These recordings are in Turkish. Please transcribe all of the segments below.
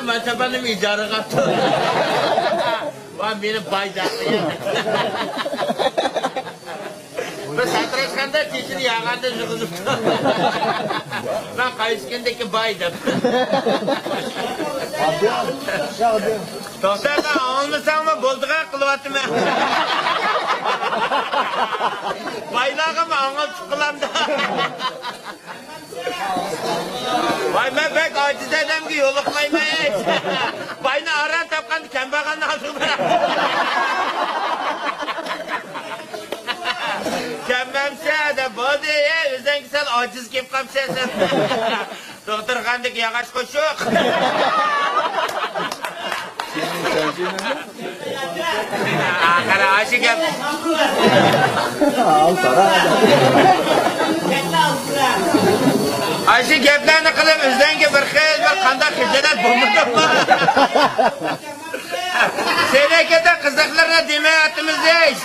Masa benim icara kaptı. Var benim baydaktı ya. Bir satraşkanda teşini yağanda jıgılıptı. Ben kayıskendeki baydım. Abi. Doktor da olmasan mı bulduğuna kılıvatım ya. Baylağım ağıl çıkılamdı. Vay ben pek aciz edem ki yolukmayma hiç. Bayını aran tapkan kembakanını aldım. Kembemse de bu diye yüzden sen aciz gibi kapsasın. Doktor kandık yağaç koşuk. Kara aşık yap. Al para. Aşık yaplarını kılıp üzden ki bir kız bir kandak hücreler bulmuştum mu? Senekede kızaklarına demeye attığımız değil.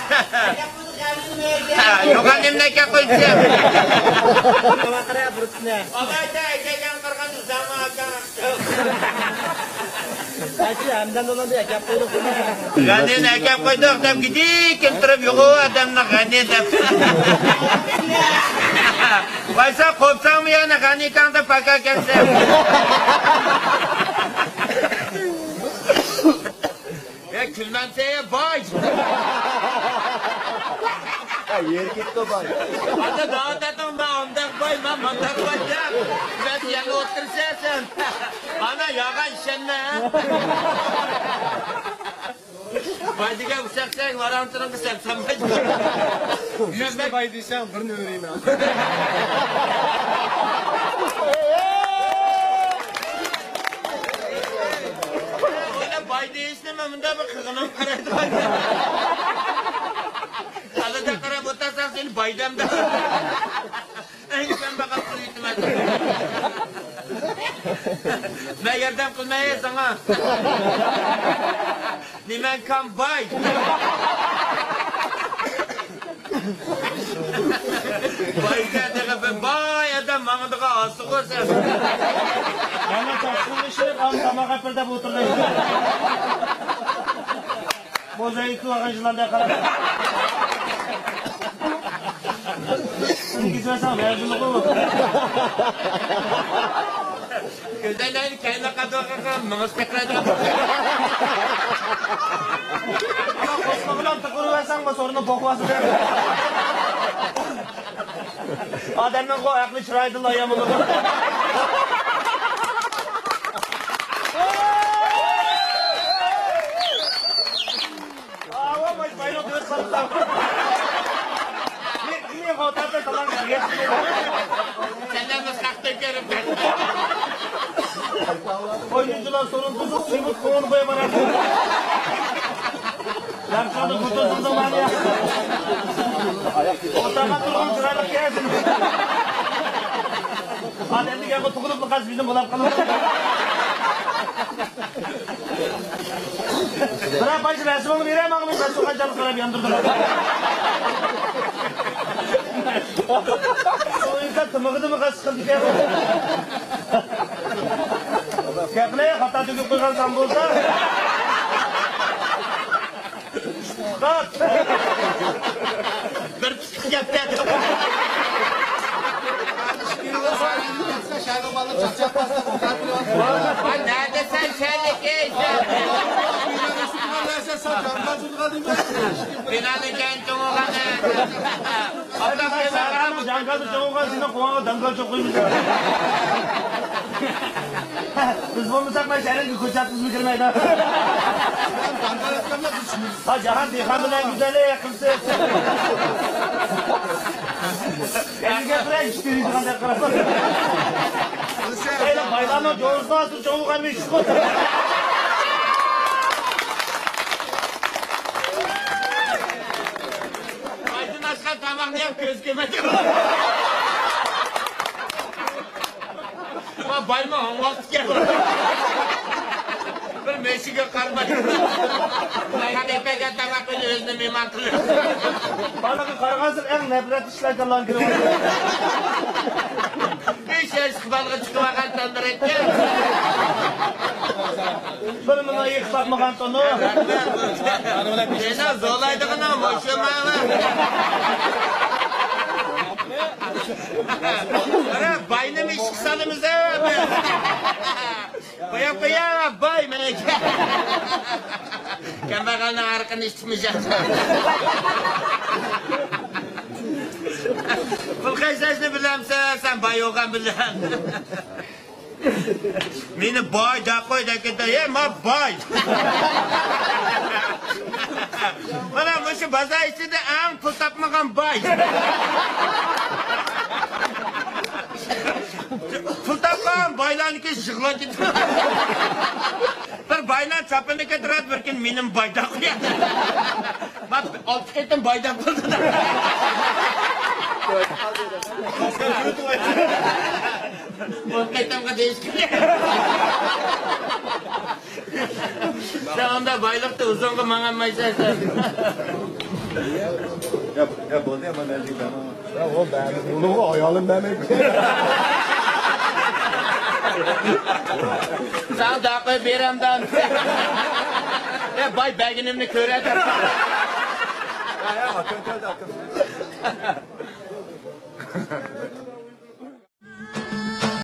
Yok annemle ki koyacağım. Babacı erkeken kırgan uzama akan. Açı hemden olan diye kap koyduk. Ganin erkek koyduk adam gidik kimtirip yok o adamla gani dem. Baysa kopsan mı yani gani kanda paka kensem. Ya külmenseye bay. Yer gitti bay. Hadi daha dedim ben ondak bay ben mandak bayacağım. Ben yanı otursaysın. Bana yağa işenme. Baydıga uçaksan varantının kısam sen baydıga. Yüzde bay diysen fırın öğreneyim ben. Öyle baydı istemem bunda bir kızının karaydı baydı. Alıda kara botarsan seni baydam da. Sen bakalım kıyıtmaz. Ben yardım kılmaya sana. Nimen kan bay. Bayda da bay adam bana da asık olsun. Bana taksın işi ama kapırda bu oturdu. Mozaikli ağacılarda karar. Gitmesem mezunluk olur. Güzel kendine kadar mınız tekrar. Kosmoğlan tıkırıversen mi sorunu bokvası. Adamın o ayaklı çıraydı la yamını. Ava baş bayro diyor sanırım. Niye fotoğrafta kalan ya? Senden nasıl kalktı görüm ben. Oyuncular sorumsuzluk simit konu koyamana. Yakşanı kutusun zamanı ya. Ortadan durgun çıraylık gelsin. Ademli gel bu tukuluplu kaç bizim bulan kalır. Bırak başı resmini vereyim ağabey ben sokacalı sonra bir yandırdım. O insan tımıgıdı mı kaç sıkıldı ki? Kekle hata tüküp koygan zambulsa. Kat! Bir pısık yaptı. Nerede sen şenlik eysen? Binanı genç oğlanı. Allah Sen jangalı çoğuğa seni kovana dangal çok koymuş. Biz bunu sakma senin kucağımız mı girmeydi? Ha cahan dihanın en güzeli yakınsı. Elge bırak işte yüzünden de kırasın. Öyle baylanı çoğuzda asıl çoğuğa bir şık oldu. Aydın aşkın tamamlayan göz gömedim. Ama bayma anlattı ki. Bir meşige karmayı. Kan epeyken tabakını özünü miman kılıyor. Bana kargasın en nefret işlerden lan giriyor. Bir şey sıkıbalığı çıkıvakan tandır etti. Bir buna yık bakmagan tonu. Seni zorlaydığına boşamağına. Ara bayını işik salımıza. Koya bay melek. Kembakalına arkını içmeyecek. Kılkay sesini bilemsen sen bay oğan bilen. Meni bay da koy da gitti. Ma bay. Bana şu baza içinde en pul tapmagan bay. Pul tapmagan baylarını ki şıkla gitti. Bir baylar çapını getirat birkin menim bayda koyar. Ma altı ketim bayda buldu da. Altı ketim değişti. Sen onda baylıkta uzun ki bana mayısın. Ya bu ne ama ne diyeceğim ama. Ya o ben, bunu ayalım ben. Sen daha koy biremden. Bay beginimini köredi. Ya akın.